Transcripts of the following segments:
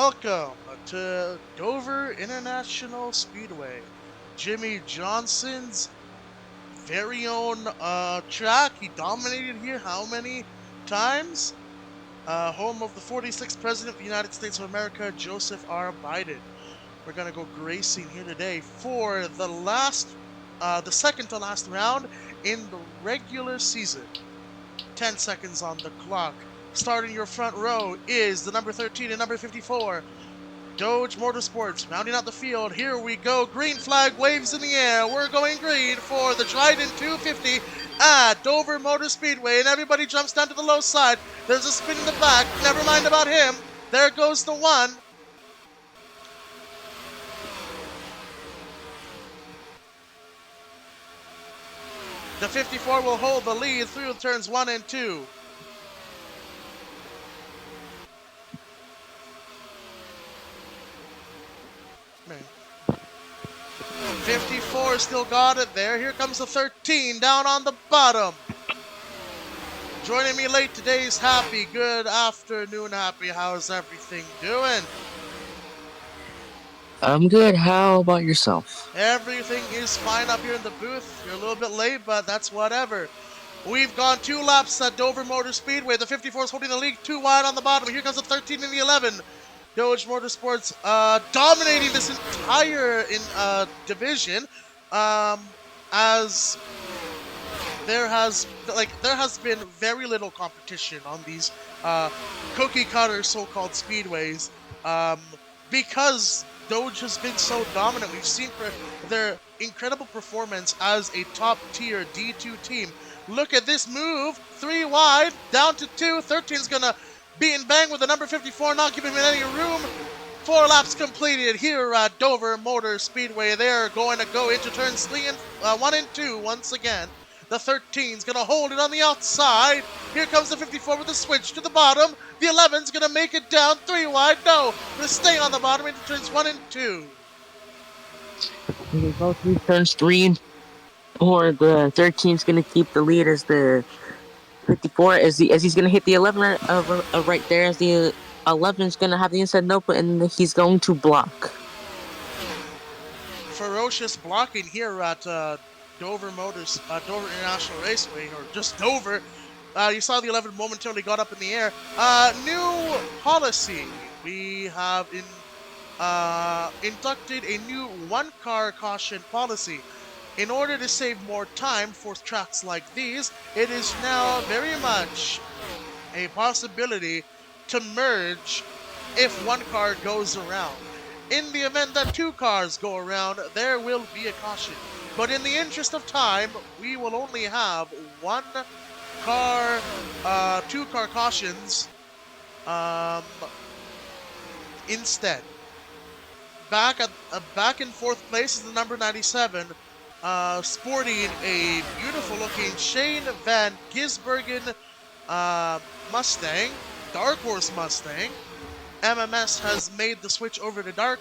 welcome to Dover International Speedway, Jimmy Johnson's very own track. He dominated here how many times? Home of the 46th President of the United States of America, Joseph R. Biden. We're gonna go racing here today for the second to last round in the regular season. 10 seconds on the clock. Starting your front row is the number 13 and number 54. Doge Motorsports rounding out the field. Here we go. Green flag waves in the air. We're going green for the Dryden 250 at Dover Motor Speedway. And everybody jumps down to the low side. There's a spin in the back. Never mind about him. There goes the one. The 54 will hold the lead through turns 1 and 2. Man. 54 still got it there. Here comes the 13 down on the bottom. Joining me late today is Happy. Good afternoon, Happy. How's everything doing? I'm good. How about yourself? Everything is fine up here in the booth. You're a little bit late, but that's whatever. We've gone 2 laps at Dover Motor Speedway. The 54 is holding the lead 2 wide on the bottom. Here comes the 13 and the 11. Doge Motorsports dominating this entire division as there has been very little competition on these cookie cutter so-called speedways because Doge has been so dominant. We've seen their incredible performance as a top-tier D2 team. Look at this move. 3 wide, down to 2. 13's going to beat and bang with the number 54, not giving him any room. 4 laps completed here at Dover Motor Speedway. They're going to go into turns 1 and 2 once again. The 13's going to hold it on the outside. Here comes the 54 with a switch to the bottom. The 11's going to make it down 3 wide. No, going to stay on the bottom into turns 1 and 2. We go through turns 3 and 4. The 13's going to keep the lead as the 54 as he's going to hit the 11 right there, as the 11's going to have the inside note, and he's going to block. Ferocious blocking here at Dover International Raceway, or just Dover. You saw the 11 momentarily got up in the air. New policy. We have inducted a new 1-car caution policy. In order to save more time for tracks like these, it is now very much a possibility to merge if 1 car goes around. In the event that 2 cars go around, there will be a caution. But in the interest of time, we will only have 1 car, 2-car cautions instead. Back in 4th place is the number 97. Sporting a beautiful-looking Shane Van Gisbergen Mustang, Dark Horse Mustang. MMS has made the switch over to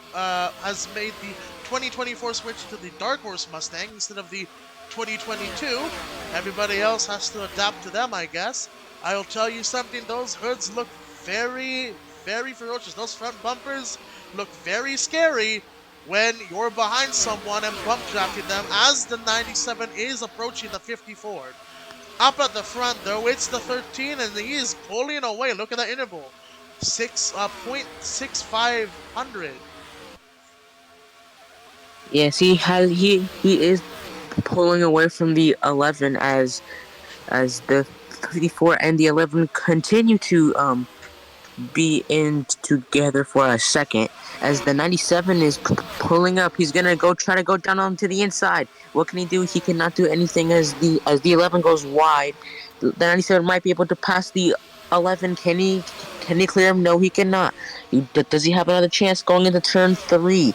has made the 2024 switch to the Dark Horse Mustang instead of the 2022. Everybody else has to adapt to them, I guess. I'll tell you something, those hoods look very, very ferocious. Those front bumpers look very scary when you're behind someone and bump drafting them, as the 97 is approaching the 54. Up at the front, though, it's the 13, and he is pulling away. Look at that interval. 0.6500. Yes, he is pulling away from the 11 as the 54 and the 11 continue to be in together for a second. As the 97 is pulling up, he's gonna try to go down onto the inside. What can he do? He cannot do anything as the 11 goes wide. The 97 might be able to pass the 11. Can he clear him? No, he cannot. Does he have another chance going into turn 3?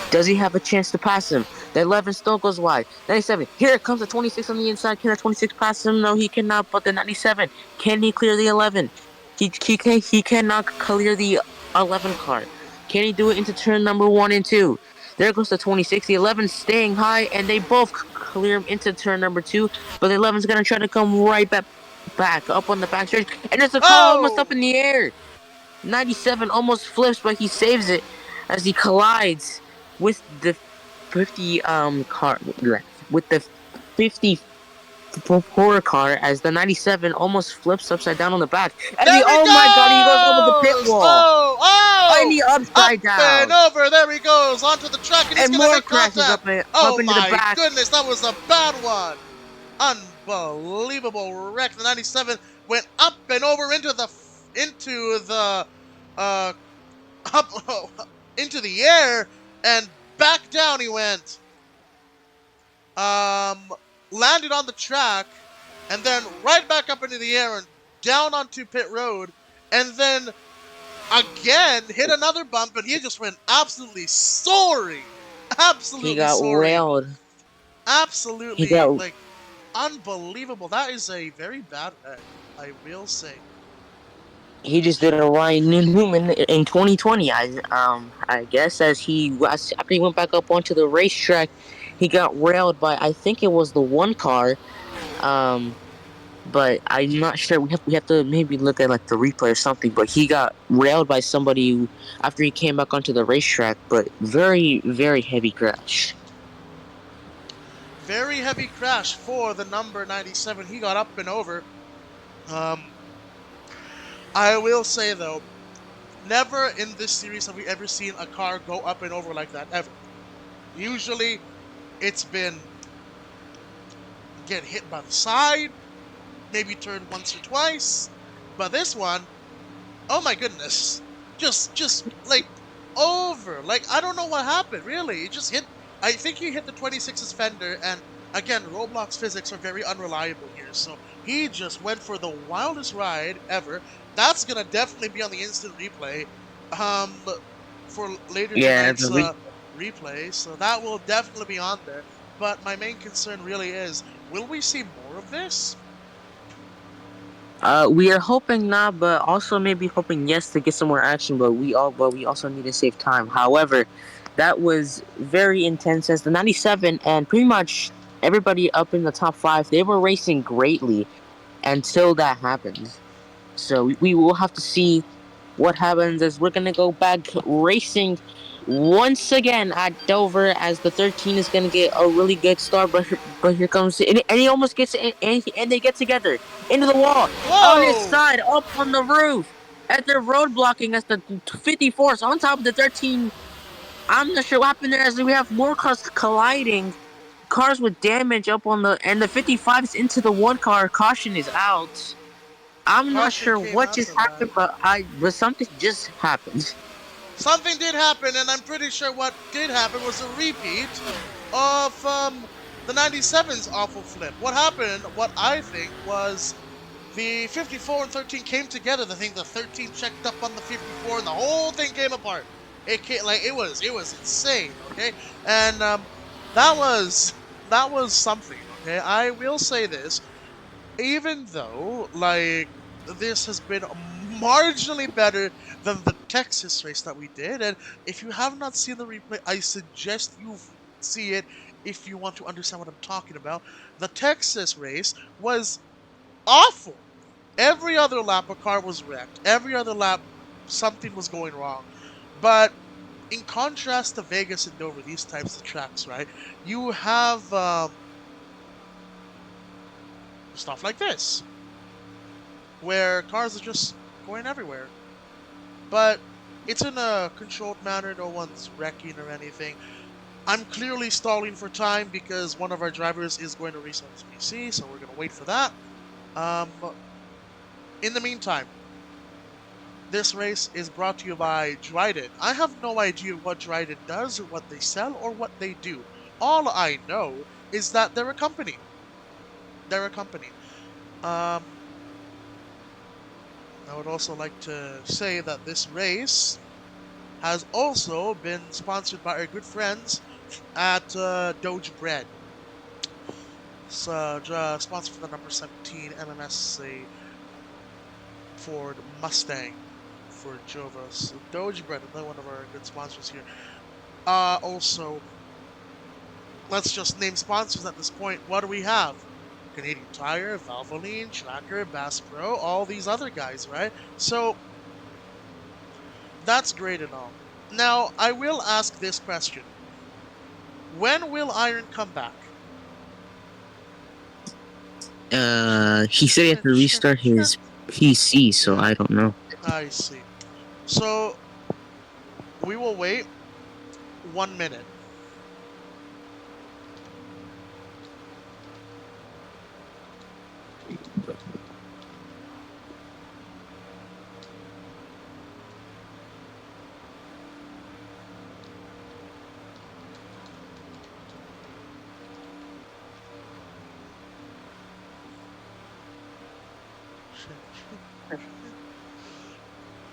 Does he have a chance to pass him? The 11 still goes wide. 97. Here comes the 26 on the inside. Can the 26 pass him? No, he cannot. But the 97, can he clear the 11? He cannot clear the 11 car. Can he do it into turn number 1 and 2? There goes the 26. The 11 staying high, and they both clear him into turn number 2. But the 11's gonna try to come right back up on the back stretch, and there's a car almost up in the air. 97 almost flips, but he saves it as he collides with the 50 car with the 54 car as the 97 almost flips upside down on the back. And There he oh my god, he goes over the pit goes! wall. Oh, And oh! he Up upside and down. over. There he goes onto the track, and he's And gonna more make crashes contact. up Oh into the my back. goodness, that was a bad one. Unbelievable wreck. The 97 went up and over into the uh up into the air, and back down he went. Um, Landed on the track, and then right back up into the air and down onto pit road, and then again hit another bump, and he just went absolutely soaring, He absolutely got soaring, railed. He absolutely got like unbelievable. That is a very bad wreck, I will say. he just did a Ryan Newman in 2020. I guess after he went back up onto the racetrack, he got railed by I think it was the one car. Um, but I'm not sure. We have to maybe look at like the replay or something. But he got railed by somebody after he came back onto the racetrack. But very heavy crash. Very heavy crash for the number 97. He got up and over. Um, I will say though, never in this series have we ever seen a car go up and over like that ever. Usually, it's been get hit by the side, maybe turned once or twice, but this one, oh my goodness, just like over. Like I don't know what happened. Really, it just hit. I think he hit the 26's fender, and again, Roblox physics are very unreliable here. So he just went for the wildest ride ever. That's gonna definitely be on the instant replay, um, for later Yeah, tonight's replay. So that will definitely be on there. But my main concern really is, will we see more of this? we are hoping not, but also maybe hoping yes to get some more action. But we also need to save time. However, that was very intense as the 97 and pretty much everybody up in the top five they were racing greatly until that happened. So we will have to see what happens as we're gonna go back racing once again at Dover as the 13 is gonna get a really good start, but here comes and he almost gets and they get together into the wall on his Whoa! side up on the roof as they're road blocking as the 54s on top of the 13. I'm not sure what happened there as we have more cars colliding, cars with damage up on the and the 55s into the one car. Caution is out. I'm not Caution sure came what just after that. happened, but something just happened. Something did happen, and I'm pretty sure what did happen was a repeat of the 97's awful flip. What happened, what I think, was the 54 and 13 came together. I think the 13 checked up on the 54, and the whole thing came apart. It was insane. Okay, and that was something. Okay, I will say this, even though this has been marginally better than the Texas race that we did, and if you have not seen the replay, I suggest you see it if you want to understand what I'm talking about. The Texas race was awful. Every other lap a car was wrecked. Every other lap something was going wrong. But in contrast to Vegas and Dover, these types of tracks, right? You have stuff like this, where cars are just going everywhere. But it's in a controlled manner. No one's wrecking or anything. I'm clearly stalling for time because one of our drivers is going to restart his PC, so we're going to wait for that. Um, in the meantime, this race is brought to you by Dryden. I have no idea what Dryden does or what they sell or what they do. All I know is that they're a company. They're a company. Um, I would also like to say that this race has also been sponsored by our good friends at Doge Bread. It's sponsor for the number 17 MMS Ford Mustang for Jova. So Doge Bread, another one of our good sponsors here. Also, let's just name sponsors at this point. What do we have? Canadian Tire, Valvoline, Tracker, Bass Pro, all these other guys, right? So That's great and all. Now, I will ask this question. When will Iron come back? He said he had to restart Cha-cha-cha. his PC, so Yeah, I don't know. I see. So, we will wait 1 minute.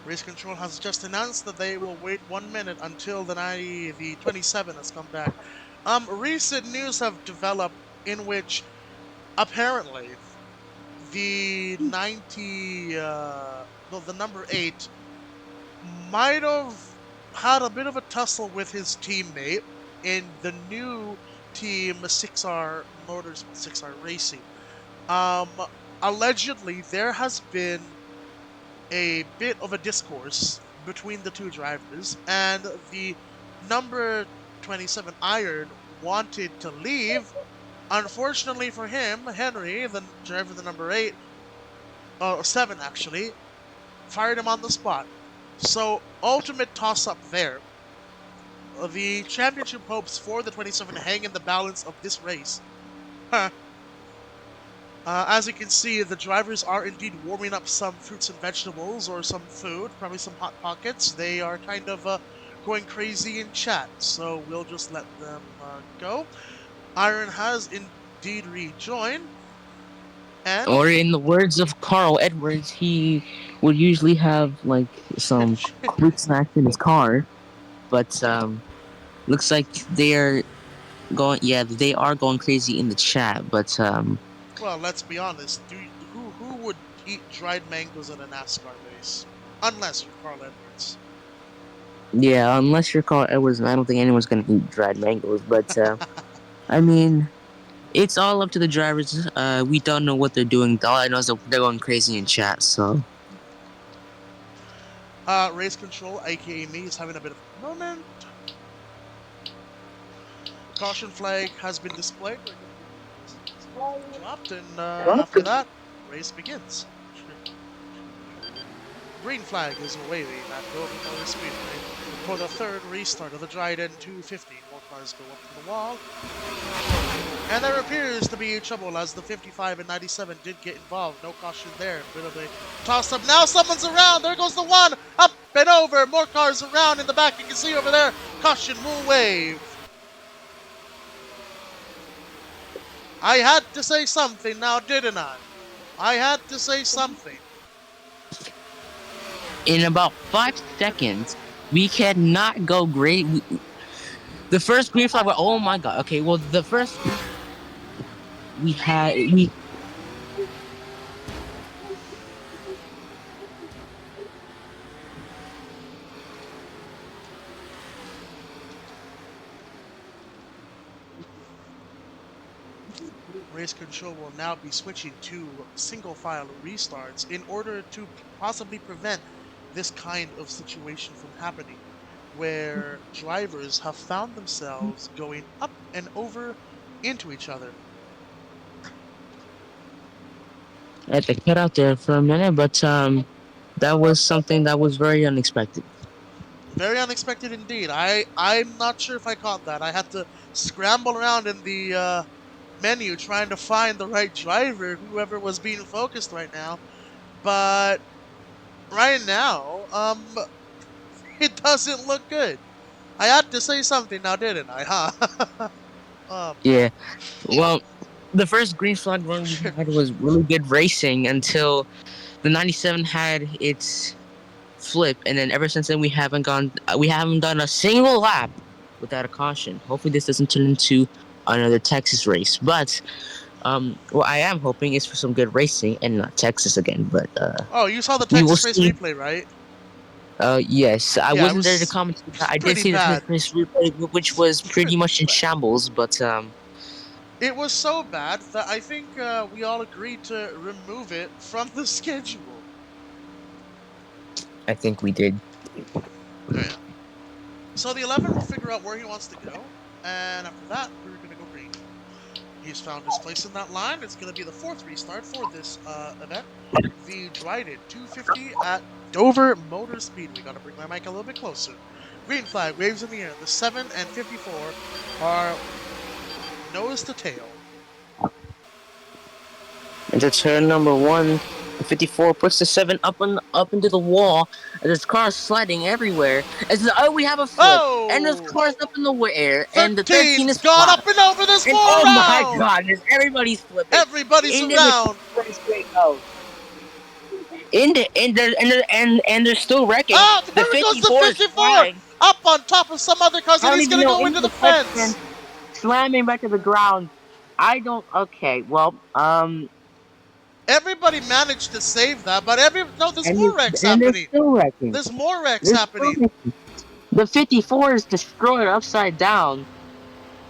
Race Control has just announced that they will wait 1 minute until the 27 has come back. Recent news have developed in which apparently the 90, no, the number 8 might have had a bit of a tussle with his teammate in the new team 6R Motorsport, 6R Racing. Um, Allegedly, there has been a bit of a discourse between the two drivers, and the number 27 Iron wanted to leave. Unfortunately for him, Henry, the driver of the number 8, 7 actually, fired him on the spot. So, ultimate toss up there. The championship hopes for the 27 hang in the balance of this race. Huh. As you can see, the drivers are indeed warming up some fruits and vegetables or some food, probably some hot pockets. They are kind of going crazy in chat, so we'll just let them go. Iron has indeed rejoined, and Or in the words of Carl Edwards, he would usually have like some quick snacks in his car, but looks like they're going. Yeah, they are going crazy in the chat, but well, let's be honest. Who would eat dried mangoes in a NASCAR race? Unless you're Carl Edwards. yeah, unless you're Carl Edwards, I don't think anyone's gonna eat dried mangoes. But I mean, it's all up to the drivers. We don't know what they're doing. All I know is that they're going crazy in chat. So Race control, aka me, is having a bit of a moment. Caution flag has been displayed. We're going to be waiting for some results to be dropped, and after that, race begins. Green flag is waving at Dover Motor Speedway for the third restart of the Dryden 250. More cars go up to the wall, and there appears to be trouble as the 55 and 97 did get involved. No caution there. Bit of a toss up. Now someone's around. There goes the one. Up and over. More cars around in the back. You can see over there. Caution will wave. I had to say something now, didn't I? I had to say something. in about 5 seconds, we cannot go great. The first green flag. Oh my god. Okay. Well, the first we Race control will now be switching to single file restarts in order to possibly prevent this kind of situation from happening, where drivers have found themselves going up and over into each other. had to cut out there for a minute, but that was something that was very unexpected. Very unexpected indeed. I'm not sure if I caught that. I had to scramble around in the menu trying to find the right driver, whoever was being focused right now. But right now, it doesn't look good. I had to say something now, didn't I? Huh? Oh boy. Yeah. Well, the first green flag run we had was really good racing until the 97 had its flip, and then ever since then we haven't done a single lap without a caution. Hopefully, this doesn't turn into another Texas race. But what I am hoping is for some good racing and not Texas again. But Oh, you saw the we will Texas race see. replay, right? Yes, I Yeah, wasn't there to comment. it was I did pretty see the bad. Texas replay, which It was was pretty pretty much in bad. shambles. But It was so bad that I think we all agreed to remove it from the schedule. I think we did. Oh yeah. So the 11 will figure out where he wants to go, and after that, we're gonna go green. He's found his place in that line. It's gonna be the fourth restart for this event. The Dryden 250 at Dover Motor Speedway. Gotta bring my mic a little bit closer. Green flag waves in the air. The 7 and 54 are nose to tail. Into turn number one. The 54 puts the 7 up into the wall. And there's cars sliding everywhere. We have a flip. And there's Oh! cars up in the air. And the 13 13's is gone flat. up and over this And four oh my round. goodness, everybody's flipping. Everybody's Into the around. race they go. And they're still wrecking. Ah, The there it goes the 54 is 54 flying. up on top of some other cars, I and don't he's even gonna know go into into the the fence, fence. slamming back to the ground. I don't. Okay, well, Everybody managed to save that, but no, there's and more wrecks and they're happening. still wrecking. There's more wrecks They're still happening. wrecking. The 54 is destroyed upside down.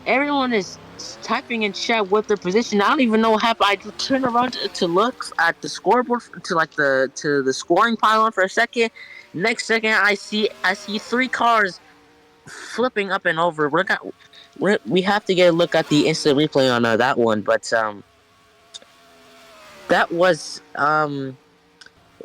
Everyone is typing in chat what their position. I don't even know what happened. I turned around to look at the scoreboard to the scoring pylon for a second. Next second, I see three cars flipping up and over. We have to get a look at the instant replay on that one, but that was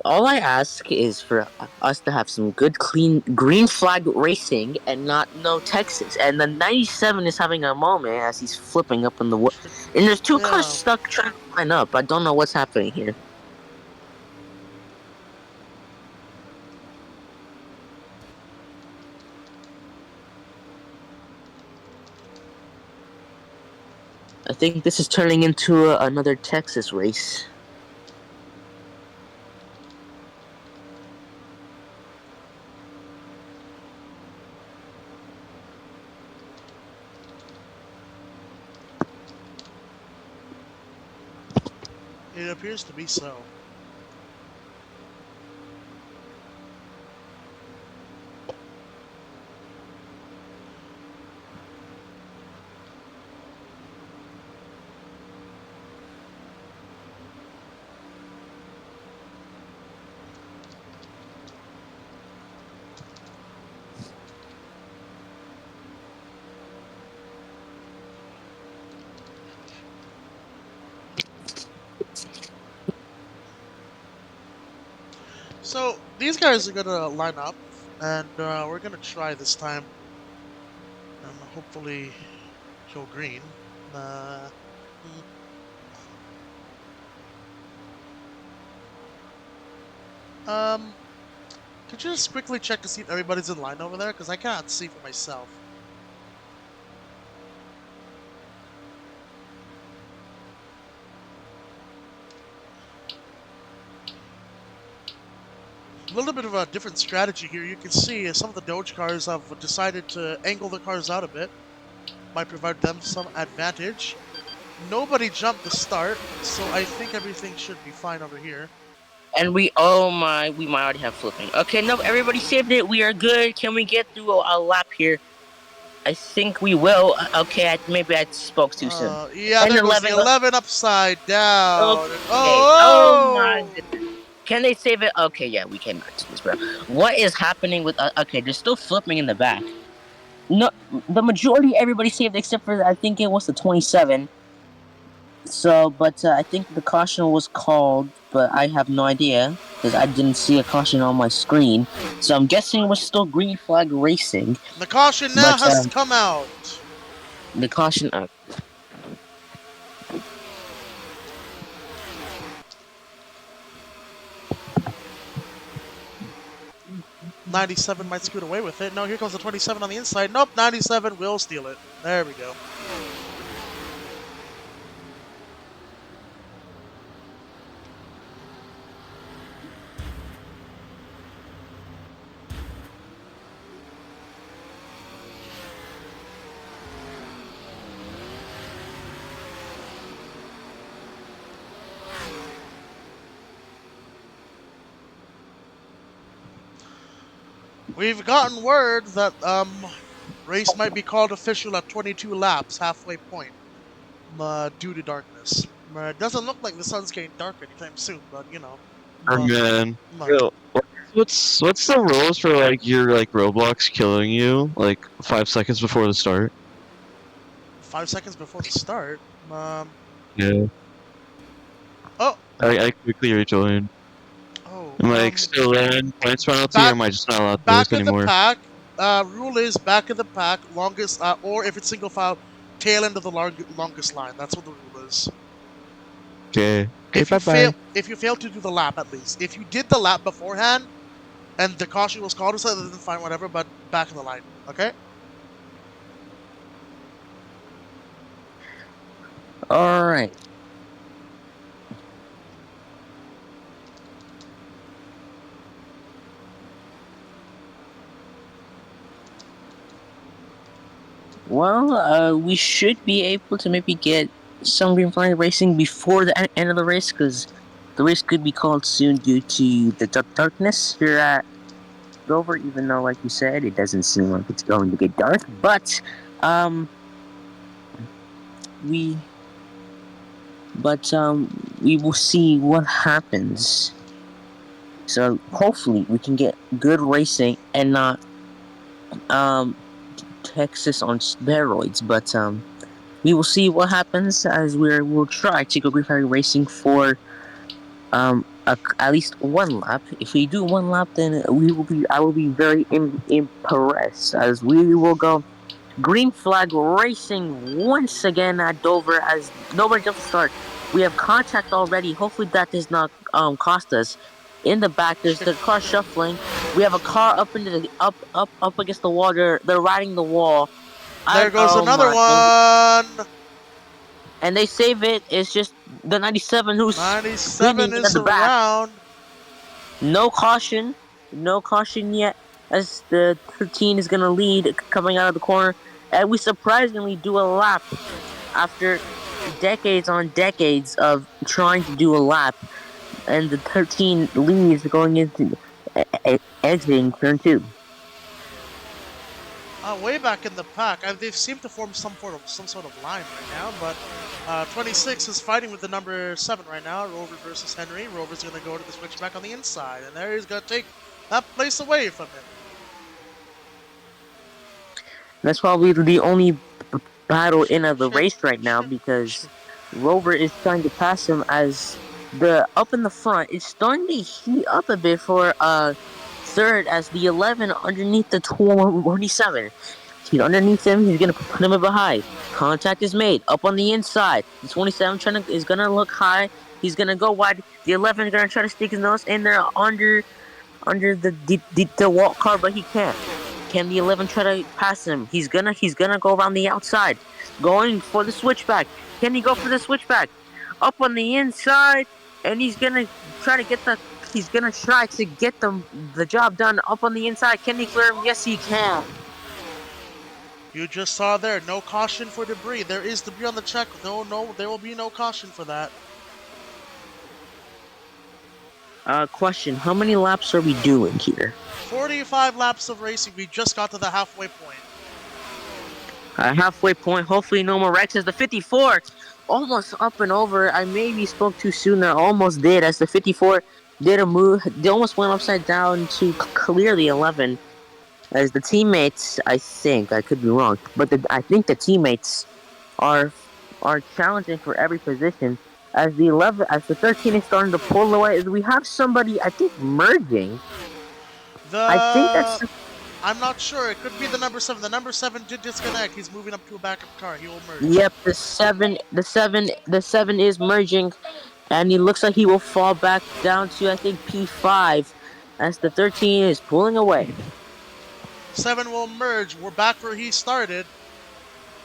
all I ask is for us to have some good, clean green flag racing and not no Texas. And the 97 is having a moment as he's flipping up in the wood. And there's two cars Yeah. stuck trying to line up. I don't know what's happening here. I think this is turning into another Texas race. It appears to be so. So these guys are gonna line up, and we're gonna try this time, and hopefully kill green. Hmm. um, could you just quickly check to see if everybody's in line over there? Because I cannot see for myself. A little bit of a different strategy here. You can see some of the Doge cars have decided to angle the cars out a bit. Might provide them some advantage. Nobody jumped the start, so I think everything should be fine over here. And we might already have flipping. Okay, no, everybody saved it. We are good. Can we get through a lap here? I think we will. Okay, maybe I spoke too soon. Yeah, And there goes the 11. 11 upside down. And, Okay. Oh my oh! goodness. Can they save it? Okay, yeah, we came back to this, bro. What is happening with? Okay, they're still flipping in the back. No, the majority everybody saved except for I think it was the 27. So, but I think the caution was called, but I have no idea because I didn't see a caution on my screen. So I'm guessing it was still green flag racing, The caution now but has come out. the caution. 97 might scoot away with it. No, here comes the 27 on the inside. Nope, 97 will steal it. There we go. We've gotten word that race might be called official at 22 laps, halfway point, due to darkness. It doesn't look like the sun's getting dark anytime soon, but you know. Man, Uh, yo, What's the rules for like your like Roblox killing you like 5 seconds before the start? 5 seconds before the start. Yeah, Oh, I quickly rejoined. oh. Am I like still in points penalty, or Back, am I just not allowed to do this back of the anymore? pack. Rule is back of the pack, longest, or if it's single file, tail end of the longest line. That's what the rule is. Okay. Okay. Bye bye. If you fail to do the lap, at least. If you did the lap beforehand and the caution was called, so then fine, whatever. But back of the line, okay? All right. Well, we should be able to maybe get some green flag racing before the end of the race, because the race could be called soon due to the darkness here at Dover. Even though, like you said, it doesn't seem like it's going to get dark, but um, we we will see what happens. So hopefully we can get good racing and not um Texas on steroids, but we will see what happens as we'll try to go green flag racing for at least one lap. If we do one lap, then I will be very impressed, as we will go green flag racing once again at Dover as nobody jumps to start. We have contact already. Hopefully that does not cost us. In the back, there's the car shuffling. We have a car up into the up against the wall. They're riding the wall. There And goes oh another my! one. And they save it. It's just the 97 who's 97 spinning in is the back. around. No caution. No caution yet. As the 13 is gonna lead coming out of the corner, and we surprisingly do a lap after decades on decades of trying to do a lap, and the 13 leads going into exiting turn two. Way back in the pack, they seem to form some sort of line right now. But 26 is fighting with the number 7 right now. Rover versus Henry. Rover's gonna go to the switchback on the inside, and there he's gonna take that place away from him. That's probably the only battle Chip, in of the chip, race right now, chip, because chip. Rover is trying to pass him as the up in the front is starting to heat up a bit for third, as the 11 underneath the 27. He's underneath him. He's gonna put him in behind. Contact is made up on the inside. The 27 is gonna look high. He's gonna go wide. The 11 is gonna try to stick his nose in there under the wall car, but he can't. Can the 11 try to pass him? He's gonna go around the outside, going for the switchback. Can he go for the switchback? Up on the inside, and he's gonna try to get the job done up on the inside. Can he clear him? Yes, he can. You just saw there, no caution for debris. There is debris on the track. No, there will be no caution for that. Question: how many laps are we doing here? 45 laps of racing. We just got to the halfway point. Halfway point. Hopefully, no more wrecks. As the 54 almost up and over. I maybe spoke too soon. I almost did. As the 54 did a move, they almost went upside down to clear the 11. As the teammates, I think I could be wrong, but I think the teammates are are challenging for every position. As the 13 is starting to pull away, we have somebody I think merging. I think that's The I'm not sure. It could be the number 7. The number 7 did disconnect. He's moving up to a backup car. He will merge. yep, the seven is merging, and he looks like he will fall back down to I think P5 as the 13 is pulling away. 7 will merge. We're back where he started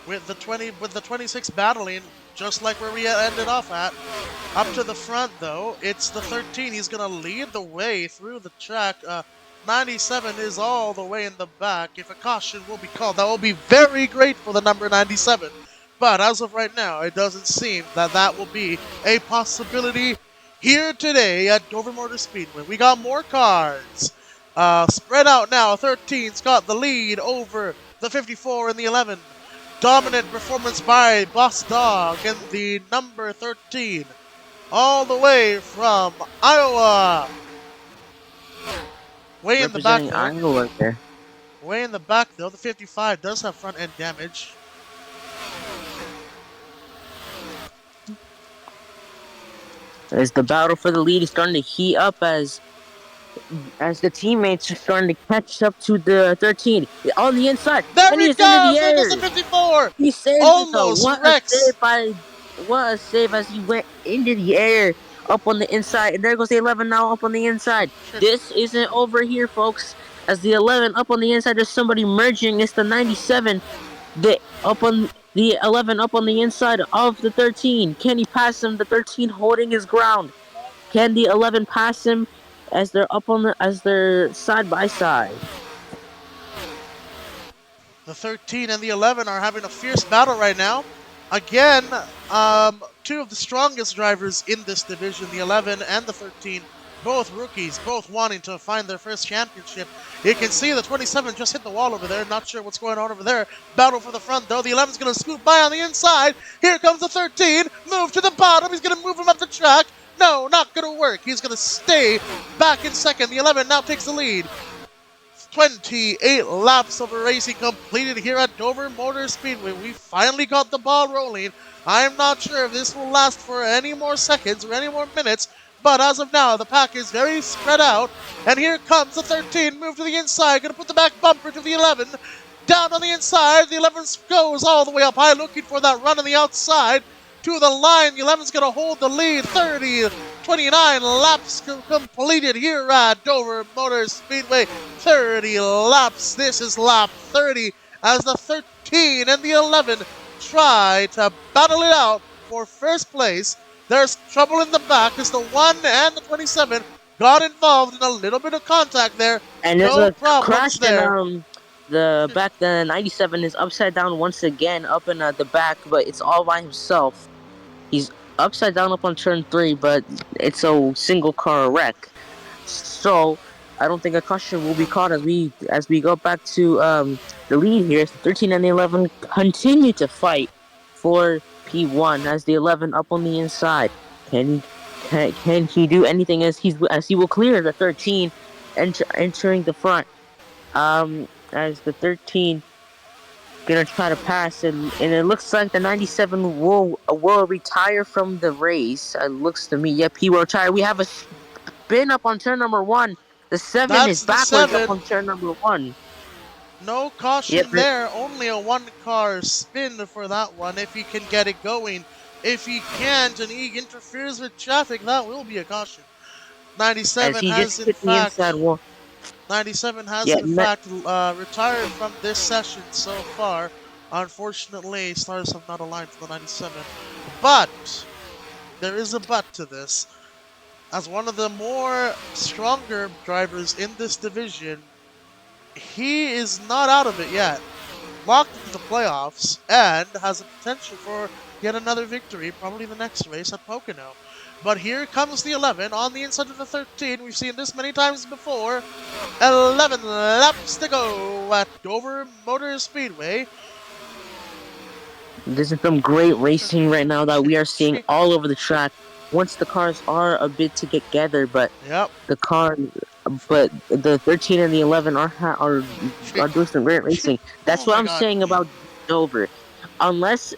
with the 26 battling just like where we ended off at. Up to the front though, it's the 13. He's gonna lead the way through the track. 97 is all the way in the back. If a caution will be called, that will be very great for the number 97. But as of right now, it doesn't seem that that will be a possibility here today at Dover Motor Speedway. We got more cars. Spread out now. 13's got the lead over the 54 and the 11. Dominant performance by Boss Dog and the number 13. All the way from Iowa. Way in the back, representing though. Iowa there. Way in the back, though. The 55 does have front end damage. As the battle for the lead is starting to heat up as the teammates are starting to catch up to the 13 on the inside, There and he he is into the goes! There goes the air. 54! He saves it though. Almost wrecks! What a save as he went into the air up on the inside, and there goes the 11 now up on the inside. This isn't over here, folks. As the 11 up on the inside, there's somebody merging. It's the 97. The up on the 11 up on the inside of the 13. Can he pass him? The 13 holding his ground. Can the 11 pass him as they're up on the as they're side by side? The 13 and the 11 are having a fierce battle right now. Again, two of the strongest drivers in this division, the 11 and the 13, both rookies, both wanting to find their first championship. You can see the 27 just hit the wall over there. Not sure what's going on over there. Battle for the front, though. The 11's going to scoot by on the inside. Here comes the 13. Move to the bottom. He's going to move him up the track. No, not going to work. He's going to stay back in second. The 11 now takes the lead. 28 laps of racing completed here at Dover Motor Speedway. We finally got the ball rolling. I'm not sure if this will last for any more seconds or any more minutes, but as of now, the pack is very spread out. And here comes the 13, move to the inside, gonna put the back bumper to the 11. Down on the inside, the 11 goes all the way up high, looking for that run on the outside. To the line, the 11's gonna hold the lead. 29 laps completed here at Dover Motor Speedway. 30 laps. This is lap 30 as the 13 and the 11 try to battle it out for first place. There's trouble in the back as the 1 and the 27 got involved in a little bit of contact there. And there's No a problems crash, there. and the 97 is upside down once again up in the back, but it's all by himself. He's upside down up on turn 3, but it's a single car wreck. So I don't think a caution will be caught as we go back to the lead here. The 13 and the 11 continue to fight for P1 as the 11 up on the inside. Can he do anything as he will clear the 13 entering the front? As the 13 gonna try to pass, and it looks like the 97 will retire from the race. It looks to me, yep, he will retire. We have a spin up on turn number 1. The 7 is That's the backwards up 7. on turn number 1. No Yep. caution there. Only a one-car spin for that one if he can get it going. If he can't and he interferes with traffic, that will be a caution. As 97 he has just in hit the fact inside wall. 97 has Yeah, in fact retired from this session so far. Unfortunately, stars have not aligned for the 97. But there is a but to this. As one of the more stronger drivers in this division, he is not out of it yet. Locked into the playoffs and has a potential for yet another victory, probably the next race at Pocono. But here comes the 11 on the inside of the 13. We've seen this many times before. 11 laps to go at Dover Motor Speedway. This is some great racing right now that we are seeing all over the track. Once the cars are a bit together, but Yep. but the 13 and the 11 are doing some great racing. That's Oh what my I'm god. saying about Dover. Unless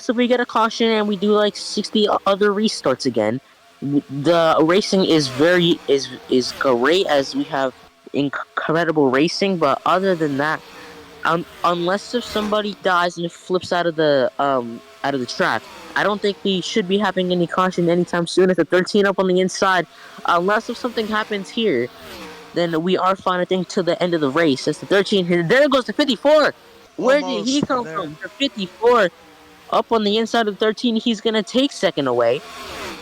if we get a caution and we do like 60 other restarts again, the racing is great as we have incredible racing. But other than that, unless if somebody dies and flips out of the track, I don't think we should be having any caution anytime soon. At the 13 up on the inside, unless if something happens here, then we are fine. I think till the end of the race. It's the 13 here. There goes the 54. Where did he Almost come there. from? The 54 up on the inside of the 13. He's gonna take second away.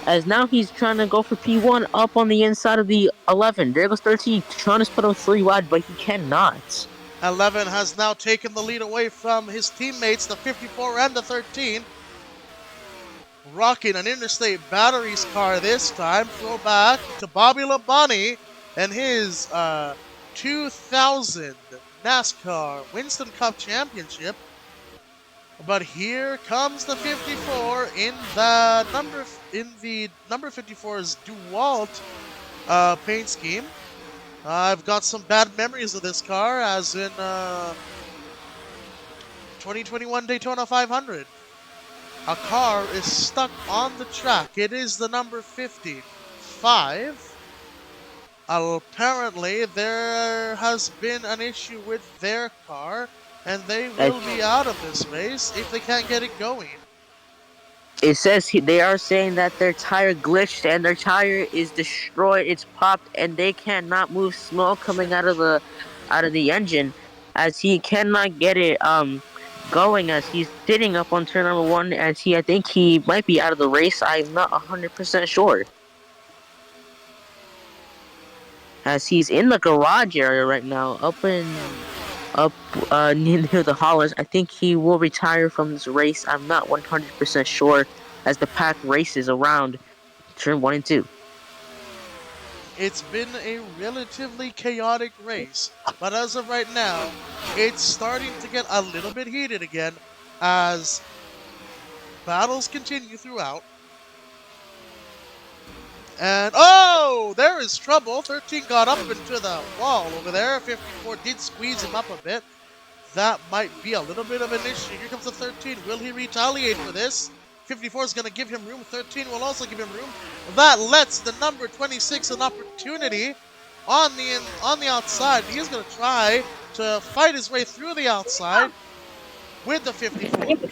As now he's trying to go for P1 up on the inside of the 11. There goes 13, trying to put him 3 wide, but he cannot. 11 has now taken the lead away from his teammates, the 54 and the 13. Rocking an Interstate Batteries car this time. Throwback to Bobby Labonte and his 2000 NASCAR Winston Cup Championship. But here comes the 54 in the number 54's DeWalt paint scheme. I've got some bad memories of this car, as in 2021 Daytona 500. A car is stuck on the track. It is the number 55. Apparently, there has been an issue with their car, and they It, will be out of this race if they can't get it going. it says they are saying that their tire glitched and their tire is destroyed. It's popped, and they cannot move smoke coming out of the engine, as he cannot get it going, as he's sitting up on turn number one, as I think he might be out of the race. I'm not 100% sure, as he's in the garage area right now, up near the haulers. I think he will retire from this race. I'm not 100% sure, as the pack races around turn one and two. It's been a relatively chaotic race, but as of right now, it's starting to get a little bit heated again as battles continue throughout. And oh, there is trouble. 13 got up into the wall over there. 54 did squeeze him up a bit. That might be a little bit of an issue. Here comes the 13. Will he retaliate for this? 54 is going to give him room. 13 will also give him room. That lets the number 26 an opportunity on the outside. He is going to try to fight his way through the outside with the 54.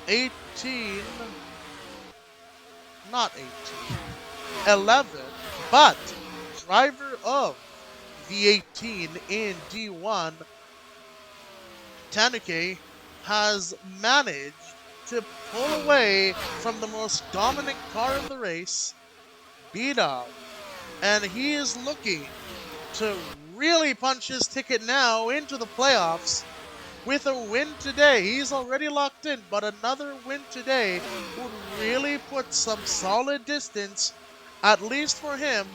18, not 18, 11, but driver of the 18 in D1, Tanuki, has managed to pull away from the most dominant car in the race, B-Dog, and he is looking to really punch his ticket now into the playoffs with a win today. He's already locked in, but another win today would really put some solid distance, at least for him,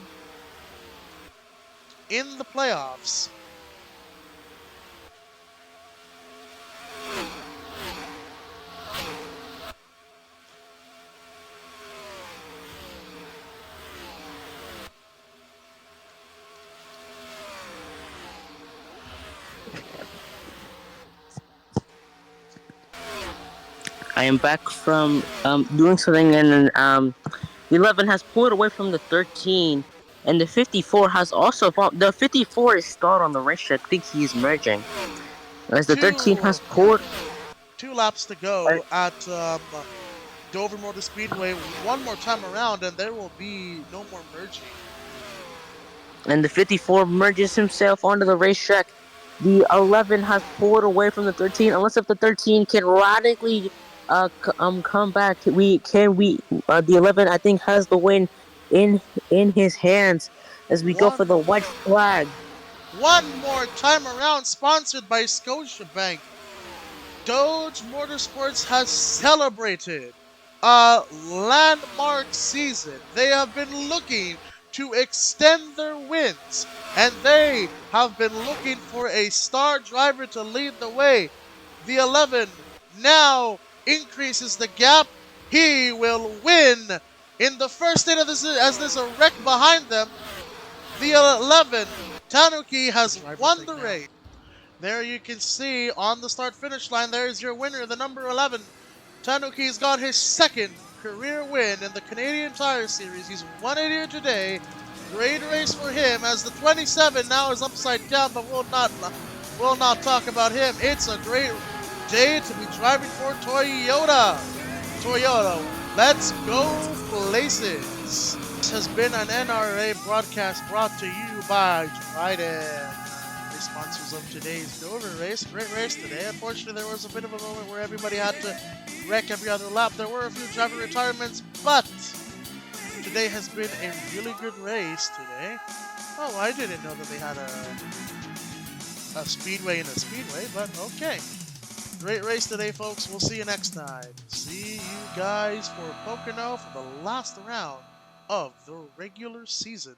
in the playoffs. I am back from doing something, and the 11 has pulled away from the 13, and the 54 has also the 54 is stalled on the racetrack. I think he is merging, as the 13 Two has pulled. two laps to go at Dover Motor Speedway. One more time around, and there will be no more merging. And the 54 merges himself onto the racetrack. The 11 has pulled away from the 13. Unless if the 13 can radically come back, the 11, I think, has the win in his hands, as we go for the white flag. One more time around, sponsored by Scotiabank. Doge Motorsports has celebrated a landmark season. They have been looking to extend their wins, and they have been looking for a star driver to lead the way. The 11 now increases the gap. He will win in the first state of this, as there's a wreck behind them. The 11, Tanuki, has won the race. There you can see on the start-finish line, there's your winner, the number 11. Tanuki's got his second career win in the Canadian Tire Series. He's won it here today. Great race for him, as the 27 now is upside down, but we'll not talk about him. It's a great day to be driving for Toyota. Toyota, let's go places. This has been an NRRA broadcast brought to you by Trident, the sponsors of today's Dover race. Great race today. Unfortunately, there was a bit of a moment where everybody had to wreck every other lap. There were a few driver retirements, but today has been a really good race today. Oh, I didn't know that they had a speedway in a speedway, but okay. Great race today, folks. We'll see you next time. See you guys for Pocono for the last round of the regular season.